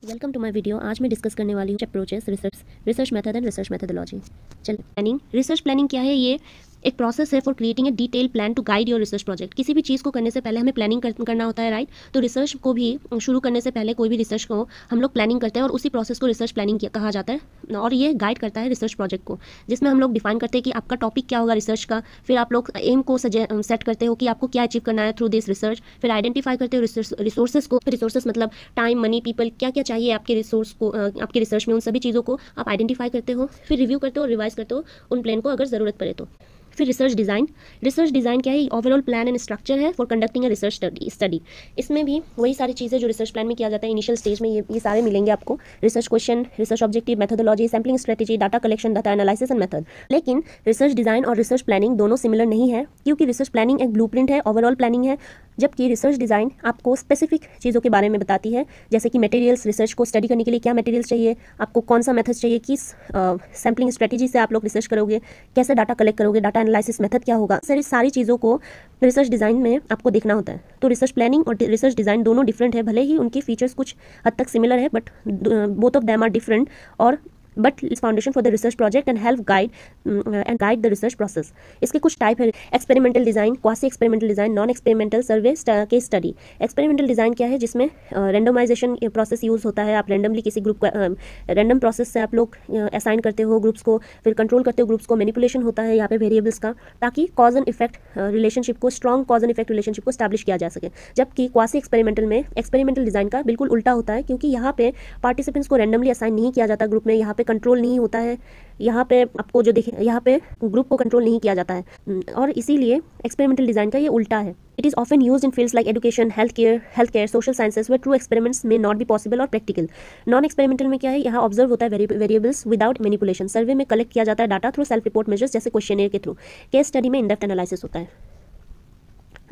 Welcome to my video. आज मैं discuss करने वाली हूँ approaches research method and research methodology. चलिए, प्लानिंग। रिसर्च प्लानिंग क्या है? ये एक प्रोसेस है for creating a detail plan to guide your research project. किसी भी चीज़ को करने से पहले हमें प्लानिंग करना होता है, राइट? तो रिसर्च को भी शुरू करने से पहले कोई भी रिसर्च को हम लोग प्लानिंग करते हैं और उसी प्रोसेस को रिसर्च प्लानिंग कहा जाता है और ये गाइड करता है रिसर्च प्रोजेक्ट को, जिसमें हम लोग डिफाइन करते हैं कि आपका टॉपिक क्या होगा रिसर्च का। फिर आप लोग एम को सेट करते हो कि आपको क्या अचीव करना है थ्रू दिस रिसर्च। फिर आइडेंटिफाई करते हो रिसोर्सेज को। रिसोर्सेज मतलब टाइम, मनी, पीपल, क्या क्या चाहिए आपके रिसोर्स को, आपके रिसर्च में। उन सभी चीज़ों को आप आइडेंटिफाई करते हो, फिर रिव्यू करते हो और रिवाइज करते हो उन प्लान को अगर ज़रूरत पड़े तो। फिर रिसर्च डिज़ाइन क्या है? ओवरऑल प्लान एंड स्ट्रक्चर है for conducting a research study. इसमें भी वही सारी चीज़ें जो रिसर्च प्लान में किया जाता है इनिशियल स्टेज में, ये सारे मिलेंगे आपको। Research question, research objective, methodology, sampling strategy, data collection, data analysis and method. लेकिन रिसर्च डिज़ाइन और रिसर्च प्लानिंग दोनों सिमिलर नहीं है, क्योंकि रिसर्च प्लानिंग एक ब्लूप्रिंट है, ओवरऑल प्लानिंग है, जबकि रिसर्च डिज़ाइन आपको स्पेसिफिक चीज़ों के बारे में बताती है, जैसे कि मटेरियल्स, रिसर्च को स्टडी करने के लिए क्या मटेरियल्स चाहिए, आपको कौन सा मेथड चाहिए, किस सैम्पलिंग स्ट्रेटेजी से आप लोग रिसर्च करोगे, कैसे डाटा कलेक्ट करोगे, डाटा एनालिसिस मेथड क्या होगा। सारी चीज़ों को रिसर्च डिज़ाइन में आपको देखना होता है। तो रिसर्च प्लानिंग और रिसर्च डिज़ाइन दोनों डिफरेंट है, भले ही उनके फीचर्स कुछ हद तक सिमिलर है, but both of them are different और but is foundation for the research project and help guide the research process. इसके कुछ टाइप है: experimental design, quasi experimental design, non experimental, survey, case study. Experimental design क्या है? जिसमें randomisation process use होता है। आप रेंडमली किसी ग्रुप का रैंडम प्रोसेस से आप लोग असाइन करते हो ग्रुप्स को, फिर कंट्रोल करते हो ग्रुप्स को, मैनिपुलेशन होता है यहाँ पे वेरिएबल्स का, ताकि कॉज एंड इफेक्ट रिलेशनशिप को, strong cause and effect relationship को स्टैब्लिश किया जा सके। जबकि क्वासी एक्सपेरिमेंटल में एक्सपेरिमेंटल डिज़ाइन का बिल्कुल उल्टा होता है, क्योंकि यहाँ पे पार्टिसिपेंट्स को रैंडमली असाइन नहीं किया जाता ग्रुप में, यहाँ पे कंट्रोल नहीं होता है, यहाँ पे आपको जो देखे यहाँ पे ग्रुप को कंट्रोल नहीं किया जाता है, और इसीलिए एक्सपेरिमेंटल डिज़ाइन का ये उल्टा है। It is often used in fields like education, health care, social sciences, where true experiments may not be possible और प्रैक्टिकल। नॉन एक्सपेरिमेंटल में क्या है? यहाँ ऑब्जर्व होता है वेरिएबल्स विदाउट मैनिपुलेशन। सर्वे में कलेक्ट किया जाता है data through self report measures, जैसे क्वेश्चनर के थ्रू। केस स्टडी में इन डेप्थ एनालिसिस होता है।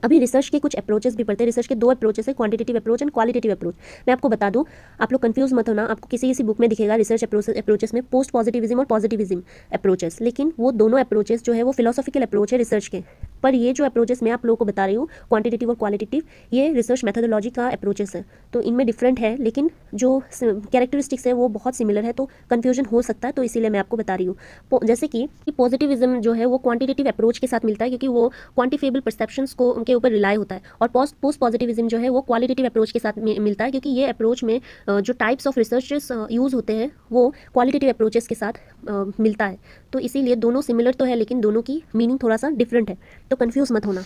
अभी रिसर्च के कुछ अप्रोचेस भी पढ़ते हैं। रिसर्च के दो अप्रोचेस है, quantitative approach and qualitative approach. मैं आपको बता दूं, आप लोग कंफ्यूज मत होना। आपको किसी बुक में दिखेगा रिसर्च अप्रोचेस में पोस्ट पॉजिटिविज्म और पॉजिटिविज्म अप्रोचेस, लेकिन वो दोनों अप्रोचेस जो है वो फिलोसॉफिकल अप्रोच है रिसर्च के। पर ये जो अप्रोचेस मैं आप लोगों को बता रही हूँ, क्वांटिटेटिव और क्वालिटेटिव, ये रिसर्च मेथोडोलॉजी का अप्रोचेस है। तो इनमें डिफरेंट है, लेकिन जो कैरेक्टरिस्टिक्स है वो बहुत सिमिलर है, तो कन्फ्यूजन हो सकता है, तो इसीलिए मैं आपको बता रही हूँ। जैसे कि पॉजिटिविज्म जो है वो क्वांटिटेटिव अप्रोच के साथ मिलता है, क्योंकि वो क्वांटिफेबल परसेप्शंस को उनके ऊपर रिलाई होता है। और पोस्ट पॉजिटिविज्म जो है वो क्वालिटेटिव अप्रोच के साथ मिलता है, क्योंकि ये अप्रोच में जो टाइप्स ऑफ रिसर्चेस यूज़ होते हैं वो क्वालिटेटिव अप्रोचेस के साथ मिलता है। तो इसीलिए दोनों सिमिलर तो है, लेकिन दोनों की मीनिंग थोड़ा सा डिफरेंट है, तो कंफ्यूज मत होना।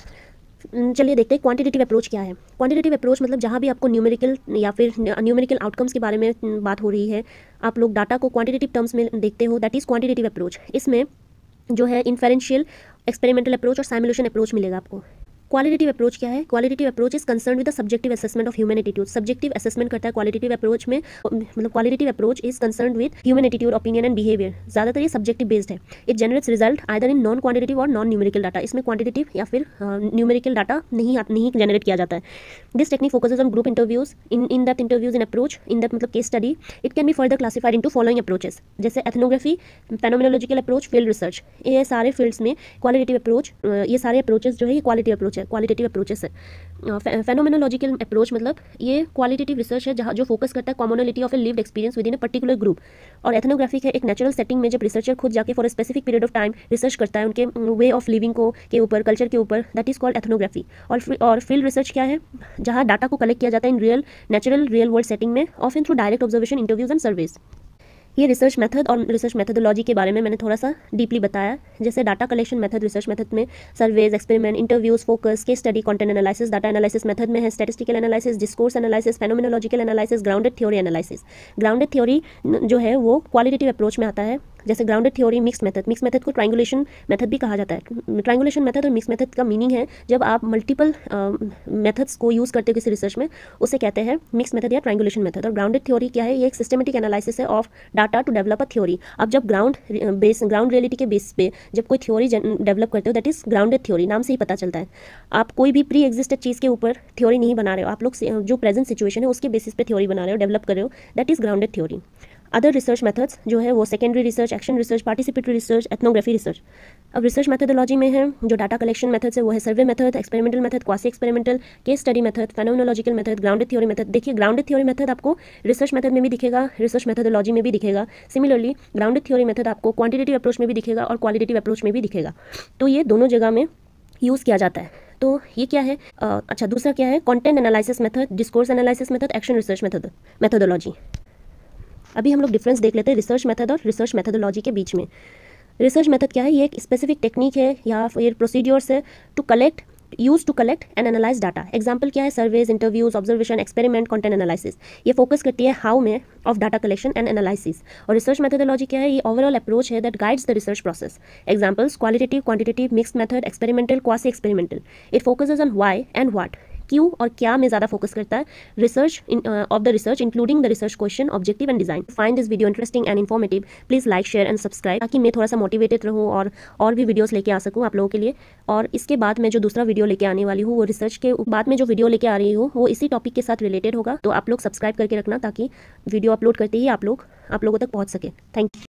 चलिए देखते हैं क्वांटिटेटिव अप्रोच क्या है। क्वांटिटेटिव अप्रोच मतलब जहाँ भी आपको न्यूमेरिकल या फिर न्यूमेरिकल आउटकम्स के बारे में बात हो रही है, आप लोग डाटा को क्वांटिटेटिव टर्म्स में देखते हो, दैट इज़ क्वांटिटेटिव अप्रोच। इसमें जो है इन्फेरेंशियल, एक्सपेरिमेंटल अप्रोच और साइमुलेशन अप्रोच मिलेगा आपको। क्वालिटेटिव अप्रोच क्या है? Qualitative approach is concern with the subjective assessment of human attitude. Subjective assessment करता है क्वालिटेटिव अप्रोच में, मतलब qualitative approach is concern with human attitude, opinion and behaviour. ज़्यादातर ये सब्जेक्टिव बेस्ड है। It generates result either in non quantitative और non numerical data. इसमें quantitative या फिर न्यूमेरिकल डाटा नहीं जनरेट किया जाता है। This technique focuses on group interviews, in depth interviews in approach, in depth मतलब case study. It can be further classified into following approaches, जैसे ethnography, phenomenological approach, field research. ये सारे fields में qualitative approach, ये सारे approaches जो है ये क्वालिटेटिव अप्रोचेस है। फेनोमेनोलॉजिकल अप्रोच मतलब ये क्वालिटेटिव रिसर्च है जहाँ जो फोकस करता है commonality of A lived experience with in a particular group. और एथनोग्राफिक है एक नेचुरल सेटिंग में जब रिसर्चर खुद जाके for a specific period of time research करता है उनके वे ऑफ लिविंग को के ऊपर, कल्चर के ऊपर, दैट इज कॉल्ड एथनोग्राफी। और फील्ड रिसर्च क्या है? जहाँ डाटा को कलेक्ट किया जाता है इन रियल वर्ल्ड सेटिंग में, often through direct observation, interviews and surveys. ये रिसर्च मेथड और रिसर्च मेथोडोलॉजी के बारे में मैंने थोड़ा सा डीपली बताया। जैसे data collection method, research method में surveys, experiment, interviews, focus, case study, content analysis. Data analysis method में है statistical analysis, discourse analysis, phenomenological analysis, grounded theory analysis. Grounded theory जो है वो क्वालिटेटिव अप्रोच में आता है। जैसे ग्राउंडेड थ्योरी, मिक्स मेथड को ट्रायंगुलेशन मेथड भी कहा जाता है। ट्रायंगुलेशन मेथड और मिक्स मेथड का मीनिंग है जब आप मल्टीपल मेथड्स को यूज़ करते हो किसी रिसर्च में, उसे कहते हैं मिक्स मेथड या ट्रायंगुलेशन मेथड। और ग्राउंडेड थ्योरी क्या है? ये एक सिस्टमेटिक एनालिसिस है of data to develop a theory. अब जब ग्राउंड रियलिटी के बेस पे जब कोई थ्योरी डेवलप करते हो, दैट इज ग्राउंडेड थ्योरी। नाम से ही पता चलता है आप कोई भी प्री एग्जिस्टेड चीज़ के ऊपर थ्योरी नहीं बना रहे हो, आप लोग जो प्रेजेंट सिचुएशन है उसके बेसिस पे थ्योरी बना रहे हो, डेवलप कर रहे हो, that is grounded theory. Other research methods जो है वो secondary research, action research, participatory research, ethnography research. अब रिसर्च मेथोडोलॉजी में है जो डाटा कलेक्शन मेथड्स है वो है survey method, experimental method, quasi experimental, case study method, phenomenological method, grounded theory method. देखिए ग्राउंडेड थ्योरी मेथड आपको रिसर्च मेथड में भी दिखेगा, रिसर्च मेथोडोलॉजी में भी दिखेगा। सिमिलरली ग्राउंडेड थ्योरी मेथड आपको क्वांटिटेटिव अप्रोच में भी दिखेगा और क्वालिटेटिव अप्रोच में भी दिखेगा। तो ये दोनों जगह में यूज़ किया जाता है। तो ये क्या है? अच्छा, दूसरा क्या है? Content analysis method, discourse analysis method, action research methodology. अभी हम लोग डिफरेंस देख लेते हैं रिसर्च मेथड और रिसर्च मेथोडोलॉजी के बीच में। रिसर्च मेथड क्या है? ये एक स्पेसिफिक टेक्निक है या फिर प्रोसीड्योर्स है to collect and analyse data. Example क्या है? Surveys, interviews, observation, experiment, content analysis. ये फोकस करती है हाउ में of data collection and analysis. और रिसर्च मेथोडोलॉजी क्या है? ये ओवरऑल अप्रोच है that guides the research process. Examples qualitative, quantitative, mixed method, experimental, quasi experimental. It focuses on why and what, क्यों और क्या में ज़्यादा फोकस करता है research of the research including the research question, objective and design. Find this video interesting and informative, please like, share and subscribe, ताकि मैं थोड़ा सा मोटिवेटेड रहूँ और भी वीडियोस लेके आ सकूँ आप लोगों के लिए। और इसके बाद मैं जो दूसरा वीडियो लेके आने वाली हूँ वो रिसर्च के बाद में जो वीडियो लेके आ रही हूँ वो इसी टॉपिक के साथ रिलेटेड होगा। तो आप लोग सब्सक्राइब करके रखना ताकि वीडियो अपलोड करते ही आप लोगों तक पहुँच सके। Thank you.